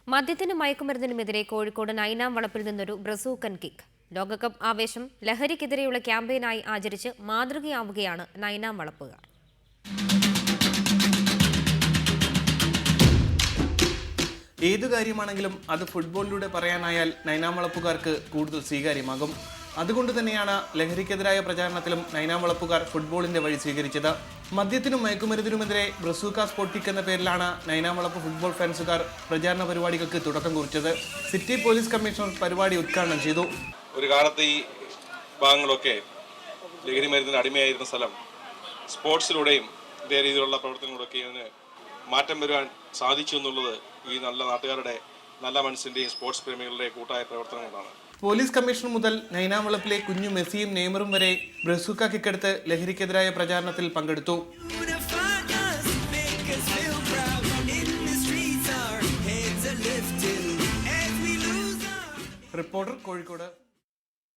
മദ്യത്തിനും മയക്കുമരുന്നിനുമെതിരെ കോഴിക്കോട് നൈനാം വളപ്പിൽ നിന്നൊരു ബ്രസൂക്കൻ കിക്ക്. ലോകകപ്പ് ആവേശം ലഹരിക്കെതിരെയുള്ള ക്യാമ്പയിനായി ആചരിച്ച് മാതൃകയാവുകയാണ് നൈനാം വളപ്പുകാർ. ഏതു കാര്യമാണെങ്കിലും അത് ഫുട്ബോളിലൂടെ പറയാനായാൽ നൈനാം വളപ്പുകാർക്ക് കൂടുതൽ സ്വീകാര്യമാകും. അതുകൊണ്ട് തന്നെയാണ് ലഹരിക്കെതിരായ പ്രചാരണത്തിലും നൈനാം വളപ്പുകാർ ഫുട്ബോളിന്റെ വഴി സ്വീകരിച്ചത്. മദ്യത്തിനും മയക്കുമരുന്നിനുമെതിരെ ബ്രസൂക്ക സ്പോർട്ടിക് എന്ന പേരിലാണ് നൈനാം വളപ്പ് ഫുട്ബോൾ ഫാൻസുകാർ പ്രചാരണ പരിപാടികൾക്ക് തുടക്കം കുറിച്ചത്. സിറ്റി പോലീസ് കമ്മീഷണർ പരിപാടി ഉദ്ഘാടനം ചെയ്തു. ഒരു കാലത്ത് ഈ ഭാഗങ്ങളൊക്കെ ലഹരി മരുന്നിന് അടിമയായിരുന്ന സ്ഥലം സ്പോർട്സിലൂടെയും ഇതേ രീതിയിലുള്ള പ്രവർത്തനങ്ങളൊക്കെ ഇതിന് മാറ്റം വരുവാൻ സാധിച്ചു എന്നുള്ളത് ഈ നല്ല നാട്ടുകാരുടെ നല്ല മനസ്സിന്റെയും സ്പോർട്സ് പ്രേമികളുടെ കൂട്ടായ പ്രവർത്തനം കൊണ്ടാണ്. പോലീസ് കമ്മീഷണർ മുതൽ നൈനാം വളപ്പിലെ കുഞ്ഞു മെസ്സിയും നെയ്മറും വരെ ബ്രസൂക്ക കിക്കെടുത്ത് ലഹരിക്കെതിരായ പ്രചാരണത്തിൽ പങ്കെടുത്തു. റിപ്പോർട്ടർ കോഴിക്കോട്.